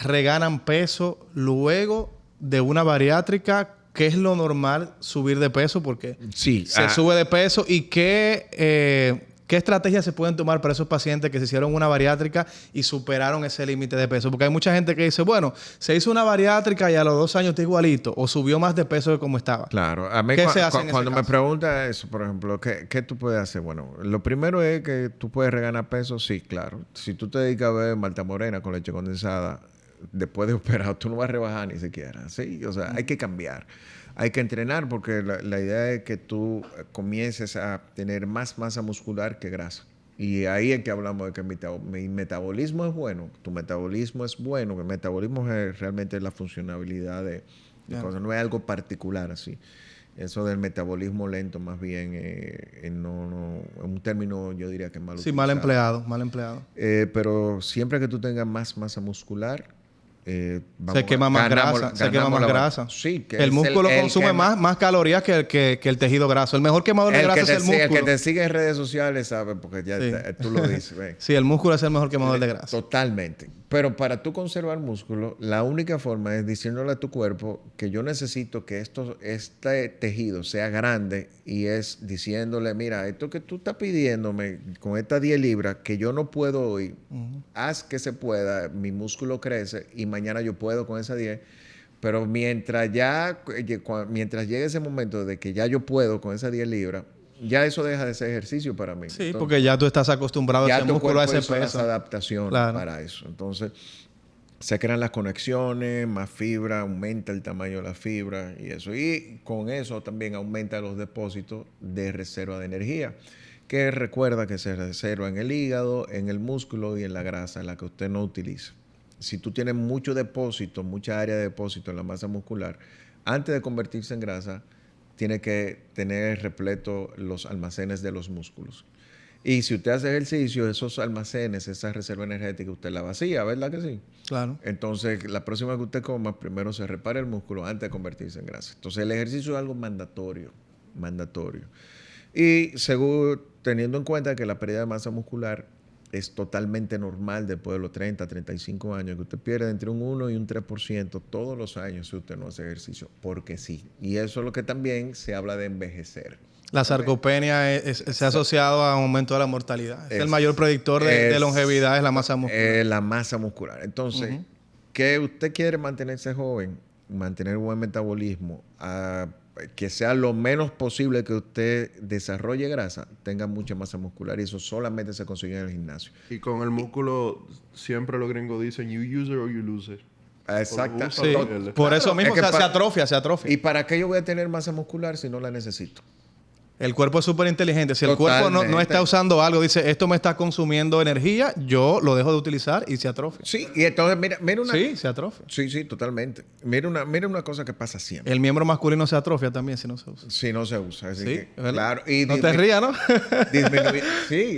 reganan peso luego de una bariátrica? ¿Qué es lo normal subir de peso? Porque se sube de peso. ¿Y qué estrategias se pueden tomar para esos pacientes que se hicieron una bariátrica y superaron ese límite de peso? Porque hay mucha gente que dice, bueno, se hizo una bariátrica y a los 2 años está igualito, o subió más de peso de como estaba. Claro. A mí cuando me pregunta eso, por ejemplo, ¿qué tú puedes hacer? Bueno, lo primero es que tú puedes reganar peso. Sí, claro. Si tú te dedicas a beber malta morena con leche condensada, después de operar, tú no vas a rebajar ni siquiera, ¿sí? O sea, hay que cambiar. Hay que entrenar porque la idea es que tú comiences a tener más masa muscular que grasa. Y ahí es que hablamos de que mi metabolismo es bueno, tu metabolismo es bueno, que el metabolismo es realmente la funcionabilidad de cosas, no es algo particular así. Eso del metabolismo lento, más bien, es un término, yo diría que mal utilizado. Sí, mal empleado. Pero siempre que tú tengas más masa muscular, se quema más grasa. Sí, que el músculo consume más calorías que el tejido graso. El mejor quemador de grasa es el músculo. El que te sigue en redes sociales sabe, porque ya tú lo dices. Sí, el músculo es el mejor quemador de grasa. Totalmente. Pero para tú conservar músculo, la única forma es diciéndole a tu cuerpo que yo necesito que este tejido sea grande, y es diciéndole, mira, esto que tú estás pidiéndome con estas 10 libras que yo no puedo hoy, haz que se pueda, mi músculo crece y mañana yo puedo con esas 10. Pero mientras llegue ese momento de que ya yo puedo con esas 10 libras, ya eso deja de ser ejercicio para mí. Sí, entonces, porque ya tú estás acostumbrado a ese músculo, a ese peso. Las adaptaciones para eso. Entonces, se crean las conexiones, más fibra, aumenta el tamaño de la fibra y eso. Y con eso también aumenta los depósitos de reserva de energía, que recuerda que se reserva en el hígado, en el músculo y en la grasa, la que usted no utiliza. Si tú tienes mucho depósito, mucha área de depósito en la masa muscular, antes de convertirse en grasa, tiene que tener repleto los almacenes de los músculos. Y si usted hace ejercicio, esos almacenes, esa reserva energética, usted la vacía, ¿verdad que sí? Claro. Entonces, la próxima que usted coma, primero se repara el músculo antes de convertirse en grasa. Entonces, el ejercicio es algo mandatorio. Y según teniendo en cuenta que la pérdida de masa muscular es totalmente normal después de los 30, 35 años, que usted pierde entre un 1 y un 3% todos los años si usted no hace ejercicio, porque sí. Y eso es lo que también se habla de envejecer. La sarcopenia se ha asociado a un aumento de la mortalidad. Es el mayor predictor de longevidad, es la masa muscular. La masa muscular. Entonces, que usted quiere mantenerse joven, mantener buen metabolismo, que sea lo menos posible que usted desarrolle grasa, tenga mucha masa muscular, y eso solamente se consigue en el gimnasio. Y con el músculo, siempre los gringos dicen, you use it or you lose it. Exacto. Sí, Claro, por eso mismo es que se atrofia, se atrofia. ¿Y para qué yo voy a tener masa muscular si no la necesito? El cuerpo es súper inteligente. Si el cuerpo no Totalmente. está usando algo, dice, esto me está consumiendo energía, yo lo dejo de utilizar y se atrofia. Sí, y entonces mira una... Sí, se atrofia. Sí, totalmente. Mira una cosa que pasa siempre. El miembro masculino se atrofia también si no se usa. Si no se usa. Así Sí, que, es verdad. claro. Y No te rías, ¿no? Sí.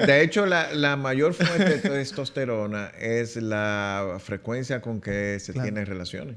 De hecho, la mayor fuente de testosterona es la frecuencia con que se Claro. tienen relaciones.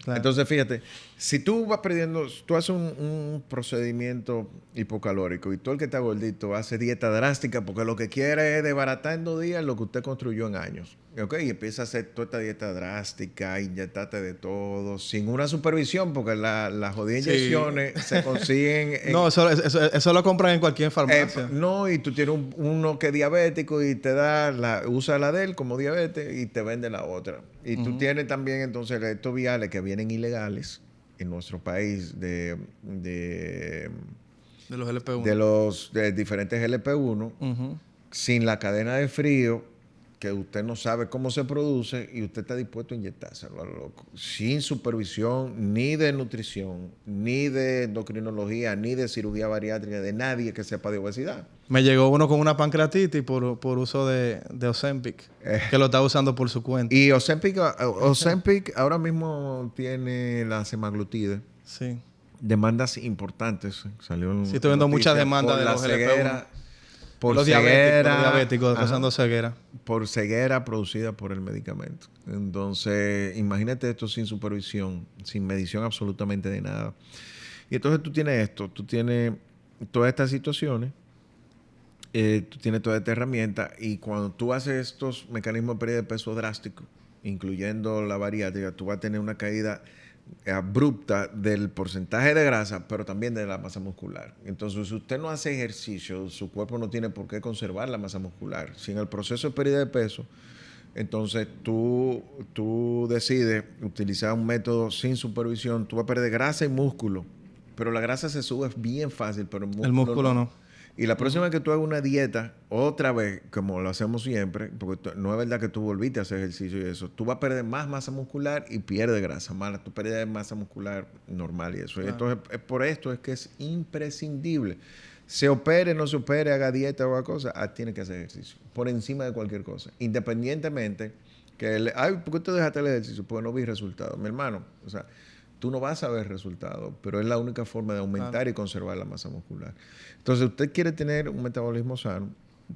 Claro. Entonces, fíjate, si tú vas perdiendo, tú haces un procedimiento hipocalórico y tú el que está gordito hace dieta drástica porque lo que quiere es desbaratar en 2 días lo que usted construyó en años. ¿Ok? Y empieza a hacer toda esta dieta drástica, inyectarte de todo, sin una supervisión porque las jodidas Sí. inyecciones se consiguen en, No, eso lo compran en cualquier farmacia. no, y tú tienes uno que es diabético y te da usa la de él como diabetes y te vende la otra. Y tú tienes también entonces estos viales que vienen ilegales en nuestro país de De los LP1. de diferentes LP1 Ujú. sin la cadena de frío que usted no sabe cómo se produce y usted está dispuesto a inyectárselo a lo loco, sin supervisión ni de nutrición, ni de endocrinología, ni de cirugía bariátrica, de nadie que sepa de obesidad. Me llegó uno con una pancreatitis por uso de Ozempic, que lo está usando por su cuenta. Y Ozempic ahora mismo tiene la semaglutide, Sí. demandas importantes. Salió Sí, estoy viendo muchas demandas de la los ceguera, LP1. por Los diabéticos ajá, causando ceguera. por ceguera producida por el medicamento. Entonces, imagínate esto sin supervisión, sin medición absolutamente de nada. Y entonces tú tienes esto, tú tienes todas estas situaciones, tú tienes toda esta herramienta y cuando tú haces estos mecanismos de pérdida de peso drásticos, incluyendo la bariátrica, tú vas a tener una caída abrupta del porcentaje de grasa, pero también de la masa muscular. Entonces, si usted no hace ejercicio, su cuerpo no tiene por qué conservar la masa muscular. Si en el proceso de pérdida de peso, entonces tú decides utilizar un método sin supervisión, tú vas a perder grasa y músculo, pero la grasa se sube bien fácil, pero El músculo no. Y la próxima vez que tú hagas una dieta, otra vez, como lo hacemos siempre, porque no es verdad que tú volviste a hacer ejercicio y eso, tú vas a perder más masa muscular y pierdes grasa mala. Tú pierdes masa muscular normal y eso. Claro. Entonces, por esto es que es imprescindible. Se opere, no se opere, haga dieta o haga cosa, tiene que hacer ejercicio. Por encima de cualquier cosa. Independientemente que, ¿por qué tú dejaste el ejercicio? Porque no vi resultados. Mi hermano, o sea, tú no vas a ver resultados, pero es la única forma de aumentar y conservar la masa muscular. Entonces, usted quiere tener un metabolismo sano,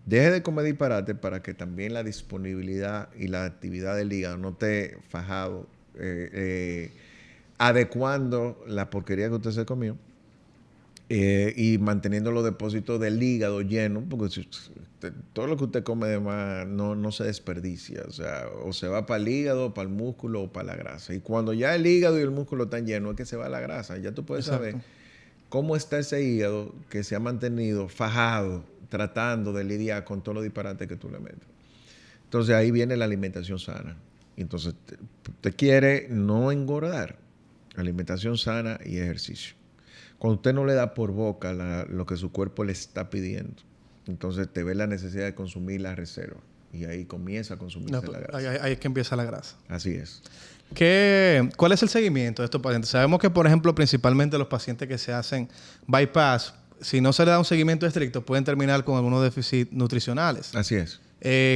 deje de comer disparate para que también la disponibilidad y la actividad del hígado no esté fajado, adecuando la porquería que usted se comió y manteniendo los depósitos del hígado llenos, porque todo lo que usted come de más no se desperdicia, o sea, o se va para el hígado, para el músculo o para la grasa. Y cuando ya el hígado y el músculo están llenos, es que se va la grasa. Ya tú puedes saber cómo está ese hígado que se ha mantenido fajado, tratando de lidiar con todos los disparates que tú le metes. Entonces ahí viene la alimentación sana. Entonces usted quiere no engordar, alimentación sana y ejercicio. Cuando usted no le da por boca lo que su cuerpo le está pidiendo, entonces te ve la necesidad de consumir la reserva. Y ahí comienza a consumirse la grasa. Ahí es que empieza la grasa. Así es. ¿Cuál es el seguimiento de estos pacientes? Sabemos que, por ejemplo, principalmente los pacientes que se hacen bypass, si no se le da un seguimiento estricto, pueden terminar con algunos déficits nutricionales. Así es.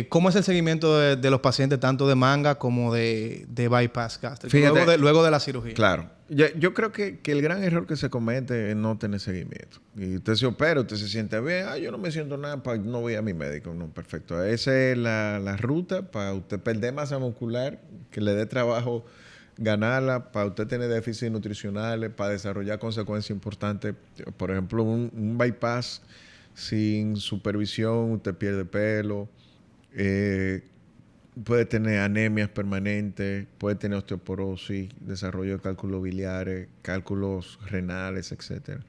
¿Cómo es el seguimiento de los pacientes tanto de manga como de bypass gástrico? Fíjate, Luego de la cirugía. Claro. Yo creo que el gran error que se comete es no tener seguimiento. Y usted se opera, usted se siente bien. Yo no me siento nada, no voy a mi médico. No, perfecto. Esa es la ruta para usted perder masa muscular, que le dé trabajo ganarla, para usted tener déficits nutricionales, para desarrollar consecuencias importantes. Por ejemplo, un bypass sin supervisión, usted pierde pelo, puede tener anemias permanentes, puede tener osteoporosis, desarrollo de cálculos biliares, cálculos renales, etc.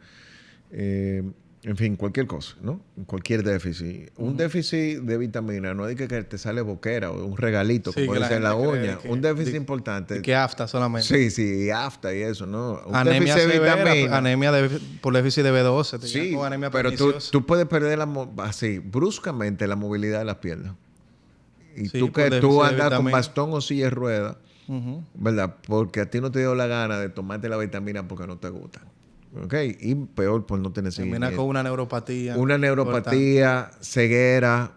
En fin, cualquier cosa, ¿no? Cualquier déficit. Un déficit de vitamina, no es que te sale boquera o un regalito, como dice en la uña. Un déficit importante. Que afta solamente. Sí, afta y eso, ¿no? Un anemia déficit severa, de vitamina. anemia por déficit de B12. Sí, con anemia pero perniciosa. tú puedes perder así, bruscamente la movilidad de las piernas. Y Sí, tú por que déficit tú de andas con vitamina. bastón o silla de ruedas, ¿verdad? Porque a ti no te dio la gana de tomarte la vitamina porque no te gusta. ¿Ok? Y peor por no tener Termina seguimiento. con una neuropatía. Una neuropatía, ceguera,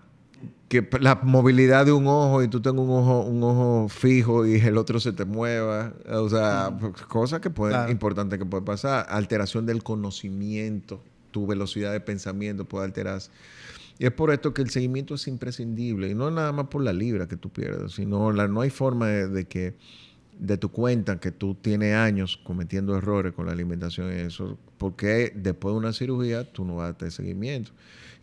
que la movilidad de un ojo y tú tengas un ojo fijo y el otro se te mueva. O sea, cosas que pueden, importantes que pueden pasar. Alteración del conocimiento, tu velocidad de pensamiento puede alterarse. Y es por esto que el seguimiento es imprescindible. Y no nada más por la libra que tú pierdes, sino no hay forma de que de tu cuenta que tú tienes años cometiendo errores con la alimentación y eso, porque después de una cirugía tú no vas a tener seguimiento.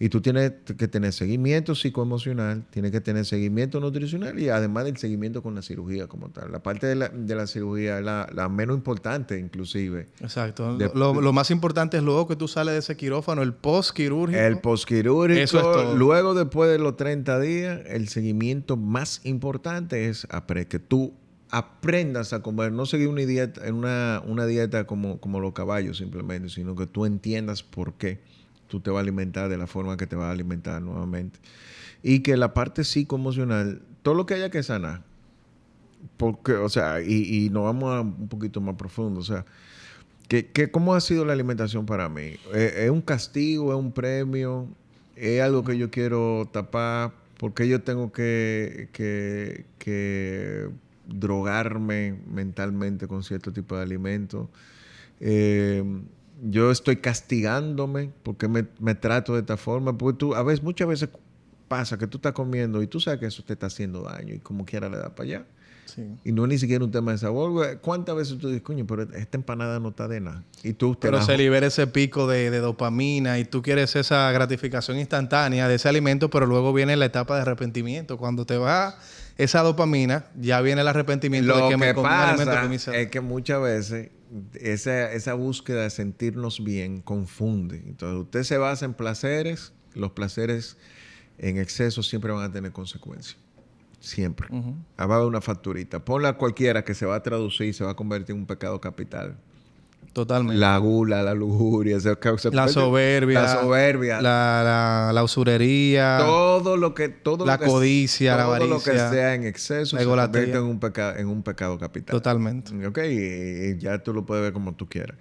Y tú tienes que tener seguimiento psicoemocional, tienes que tener seguimiento nutricional y además del seguimiento con la cirugía como tal. La parte de la cirugía es la menos importante inclusive. Exacto. Lo más importante es luego que tú sales de ese quirófano, el postquirúrgico. El postquirúrgico, eso es todo. Luego después de los 30 días, el seguimiento más importante es que tú aprendas a comer, no seguir una dieta, una dieta como los caballos simplemente, sino que tú entiendas por qué tú te vas a alimentar de la forma que te vas a alimentar nuevamente. Y que la parte psicoemocional, todo lo que haya que sanar, porque, o sea, y nos vamos a un poquito más profundo, o sea, ¿cómo ha sido la alimentación para mí? ¿Es un castigo? ¿Es un premio? ¿Es algo que yo quiero tapar? ¿Por qué yo tengo que drogarme mentalmente con cierto tipo de alimentos? Yo estoy castigándome porque me trato de esta forma. Porque muchas veces pasa que tú estás comiendo y tú sabes que eso te está haciendo daño y como quiera le da para allá. Sí. Y no es ni siquiera un tema de sabor. ¿Cuántas veces tú dices, coño, pero esta empanada no está de nada? Y tú pero se libera ese pico de dopamina y tú quieres esa gratificación instantánea de ese alimento, pero luego viene la etapa de arrepentimiento. Cuando te va esa dopamina, ya viene el arrepentimiento de que me comí un alimento que me hizo. Es que muchas veces esa búsqueda de sentirnos bien confunde. Entonces, usted se basa en placeres. Los placeres en exceso siempre van a tener consecuencias. Siempre. Va a haber una facturita. Ponla a cualquiera que se va a traducir y se va a convertir en un pecado capital. Totalmente. La gula, la lujuria, la soberbia, la usurería, todo lo que la codicia, la avaricia, todo lo que sea en exceso se convierte en un pecado capital. Totalmente. Ok, y ya tú lo puedes ver como tú quieras.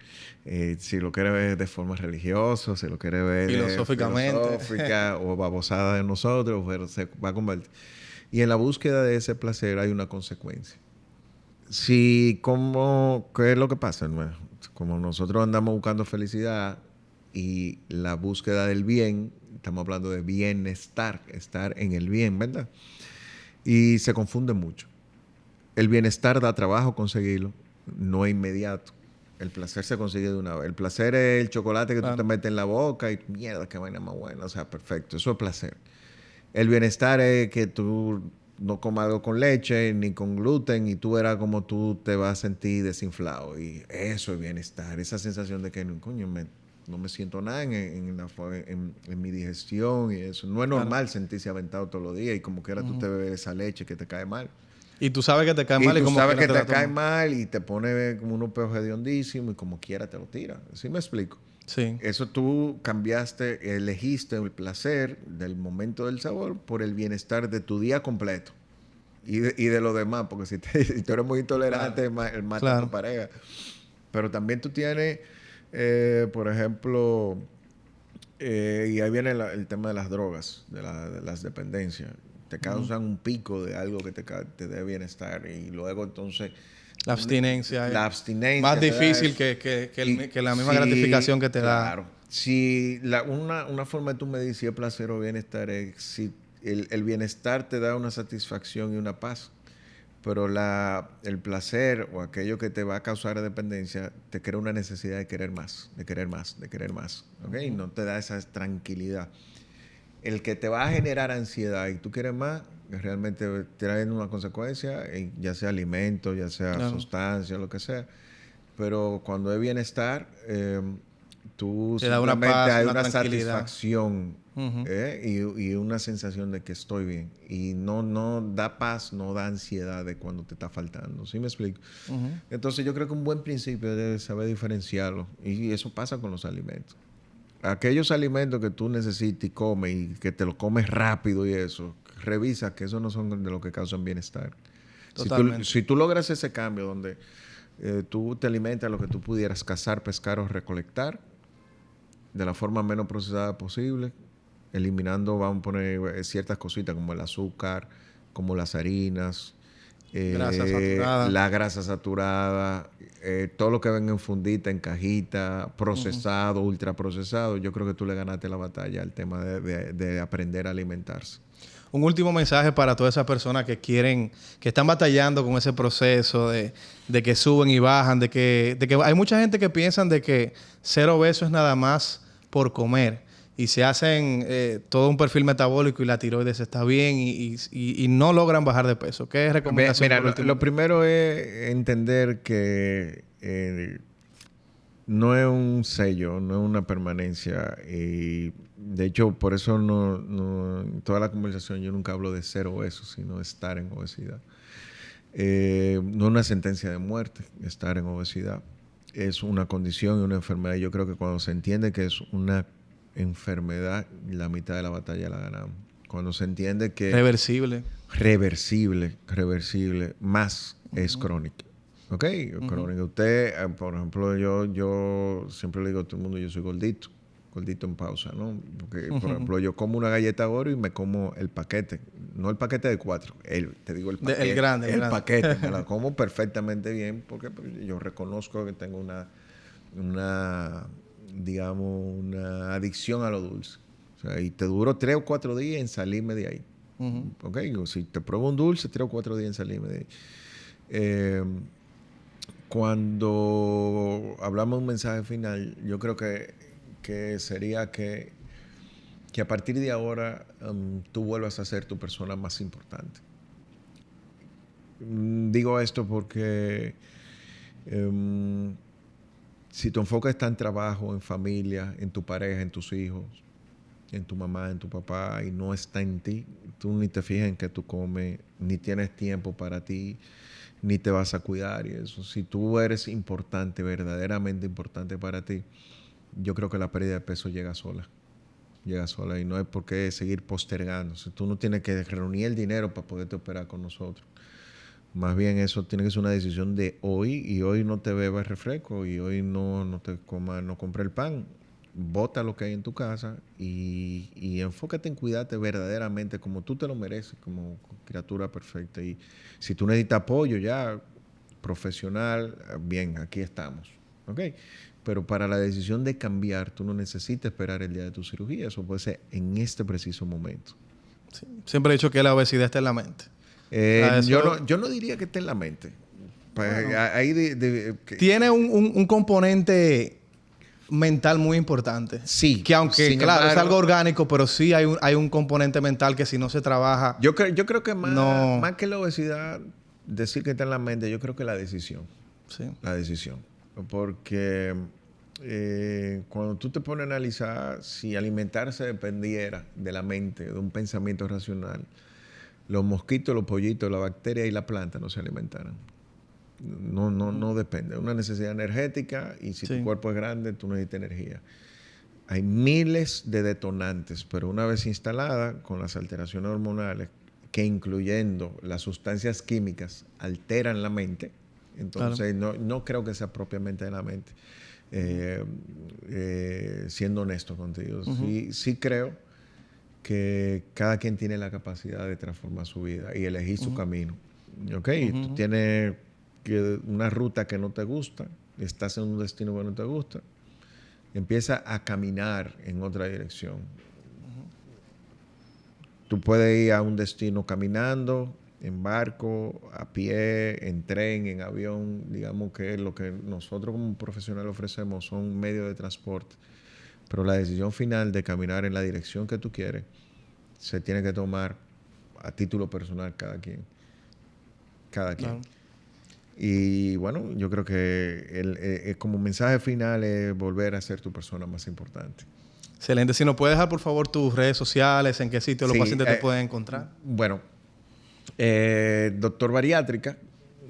Si lo quieres ver de forma religiosa, si lo quieres ver filosófica o babosada de nosotros, pero se va a convertir. Y en la búsqueda de ese placer hay una consecuencia. ¿Qué es lo que pasa, hermano? Como nosotros andamos buscando felicidad y la búsqueda del bien, estamos hablando de bienestar, estar en el bien, ¿verdad? Y se confunde mucho. El bienestar da trabajo conseguirlo, no es inmediato. El placer se consigue de una vez. El placer es el chocolate que tú te metes en la boca y mierda, qué vaina más buena. O sea, perfecto. Eso es placer. El bienestar es que tú no comas algo con leche ni con gluten y tú verás como tú te vas a sentir desinflado. Y eso es bienestar. Esa sensación de que, coño, no me siento nada en mi digestión y eso. No es normal sentirse aventado todos los días y como quiera tú te bebes esa leche que te cae mal. Y tú sabes que te cae mal y tú como sabes que te cae mal y te pone como unos peos hediondísimos y como quiera te lo tira. ¿Sí me explico? Sí. Tú elegiste el placer del momento del sabor por el bienestar de tu día completo y de lo demás, porque si tú eres muy intolerante, el mata a tu pareja. Pero también tú tienes, por ejemplo, y ahí viene el tema de las drogas, de las dependencias. Te causan un pico de algo que te dé bienestar y luego entonces... La abstinencia. Más difícil que la misma gratificación que te da. Claro. Si una forma de tú medir si es placer o bienestar es si el bienestar te da una satisfacción y una paz. Pero el placer o aquello que te va a causar dependencia te crea una necesidad de querer más, de querer más, de querer más. ¿Okay? No te da esa tranquilidad. El que te va a generar ansiedad y tú quieres más, realmente trae una consecuencia, ya sea alimento, ya sea sustancia, lo que sea. Pero cuando hay bienestar, tú te da una paz, hay una satisfacción y una sensación de que estoy bien. Y no da paz, no da ansiedad de cuando te está faltando. ¿Sí me explico? Entonces yo creo que un buen principio es saber diferenciarlo. Y eso pasa con los alimentos. Aquellos alimentos que tú necesitas y comes y que te los comes rápido y eso, revisa que esos no son de lo que causan bienestar. Totalmente. Si tú logras ese cambio donde tú te alimentas lo que tú pudieras cazar, pescar o recolectar de la forma menos procesada posible, eliminando, vamos a poner ciertas cositas como el azúcar, como las harinas, Grasa saturada. la grasa saturada, todo lo que venga en fundita, en cajita, procesado, ultraprocesado. Yo creo que tú le ganaste la batalla al tema de aprender a alimentarse. Un último mensaje para todas esas personas que quieren, que están batallando con ese proceso de que suben y bajan, de que hay mucha gente que piensan de que ser obeso es nada más por comer y se hacen todo un perfil metabólico y la tiroides está bien y no logran bajar de peso. ¿Qué recomendación? Mira, por último? lo primero es entender que no es un sello, no es una permanencia. Y de hecho, por eso en toda la conversación yo nunca hablo de ser obeso, sino de estar en obesidad. No es una sentencia de muerte estar en obesidad. Es una condición y una enfermedad. Yo creo que cuando se entiende que es una enfermedad, la mitad de la batalla la ganamos. Cuando se entiende que... Reversible. Reversible, más es crónica. ¿Ok? Crónica. Usted, por ejemplo, yo siempre le digo a todo el mundo, yo soy gordito en pausa, ¿no? Porque, por ejemplo, yo como una galleta Oreo y me como el paquete. No el paquete de 4, te digo el paquete. El grande. El paquete. Me la como perfectamente bien porque yo reconozco que tengo digamos, una adicción a lo dulce. O sea, y te duro 3 o 4 días en salirme de ahí. ¿Ok? O si te pruebo un dulce, 3 o 4 días en salirme de ahí. Cuando hablamos de un mensaje final, yo creo que sería que a partir de ahora tú vuelvas a ser tu persona más importante. Digo esto porque si tu enfoque está en trabajo, en familia, en tu pareja, en tus hijos, en tu mamá, en tu papá, y no está en ti, tú ni te fijas en qué tú comes, ni tienes tiempo para ti, ni te vas a cuidar y eso. Si tú eres importante, verdaderamente importante para ti, yo creo que la pérdida de peso llega sola. Llega sola y no hay por qué seguir postergando. Si tú no tienes que reunir el dinero para poderte operar con nosotros. Más bien eso tiene que ser una decisión de hoy, y hoy no te bebas refresco y hoy no compres el pan. Bota lo que hay en tu casa y enfócate en cuidarte verdaderamente como tú te lo mereces, como criatura perfecta. Y si tú necesitas apoyo ya profesional, bien, aquí estamos. ¿Ok? Pero para la decisión de cambiar, tú no necesitas esperar el día de tu cirugía. Eso puede ser en este preciso momento. Sí. Siempre he dicho que la obesidad está en la mente. Yo no diría que esté en la mente. Bueno, tiene un componente mental muy importante. Sí. Que aunque, claro, embargo, es algo orgánico, pero sí hay un componente mental que si no se trabaja... Yo creo que más que la obesidad, decir que está en la mente, yo creo que la decisión. Sí. La decisión. Porque cuando tú te pones a analizar, si alimentarse dependiera de la mente, de un pensamiento racional, los mosquitos, los pollitos, la bacteria y la planta no se alimentaran. No depende. Es una necesidad energética y si tu cuerpo es grande, tú necesitas energía. Hay miles de detonantes, pero una vez instalada, con las alteraciones hormonales, que incluyendo las sustancias químicas, alteran la mente, entonces no creo que sea propiamente de la mente. Siendo honesto contigo. Sí creo que cada quien tiene la capacidad de transformar su vida y elegir su camino. ¿Ok? Tú tienes una ruta que no te gusta, estás en un destino que no te gusta, empieza a caminar en otra dirección. Tú puedes ir a un destino caminando, en barco, a pie, en tren, en avión. Digamos que lo que nosotros como profesionales ofrecemos son medios de transporte. Pero la decisión final de caminar en la dirección que tú quieres se tiene que tomar a título personal cada quien. Claro. Y bueno, yo creo que como mensaje final es volver a ser tu persona más importante. Excelente. Si nos puedes dejar, por favor, tus redes sociales, en qué sitio los pacientes te pueden encontrar. Bueno, doctor bariátrica,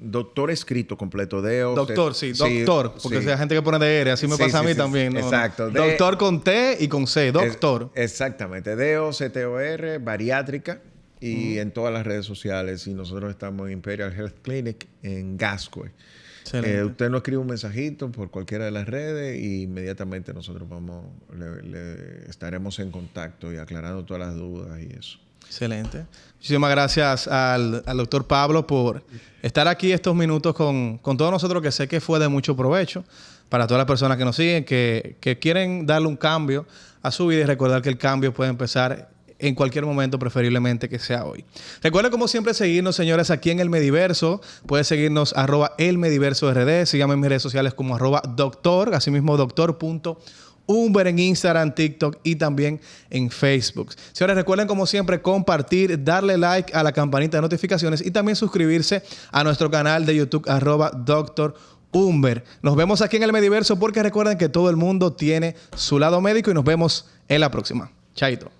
doctor escrito completo, doctor, porque hay gente que pone DR, así me pasa a mí también. ¿No? Exacto. Doctor con T y con C, doctor. Exactamente, DOCTOR, bariátrica. y en todas las redes sociales. Y nosotros estamos en Imperial Health Clinic en Gascoy. Usted nos escribe un mensajito por cualquiera de las redes y inmediatamente nosotros estaremos en contacto y aclarando todas las dudas y eso. Excelente. Muchísimas gracias al doctor Pablo por estar aquí estos minutos con todos nosotros, que sé que fue de mucho provecho para todas las personas que nos siguen, que quieren darle un cambio a su vida y recordar que el cambio puede empezar en cualquier momento, preferiblemente que sea hoy. Recuerden, como siempre, seguirnos, señores, aquí en El Mediverso. Puedes seguirnos @elmediversord. Síganme en mis redes sociales como @doctor, asimismo doctor.umber en Instagram, TikTok y también en Facebook. Señores, recuerden, como siempre, compartir, darle like a la campanita de notificaciones y también suscribirse a nuestro canal de YouTube @doctorumber. Nos vemos aquí en El Mediverso, porque recuerden que todo el mundo tiene su lado médico y nos vemos en la próxima. Chaito.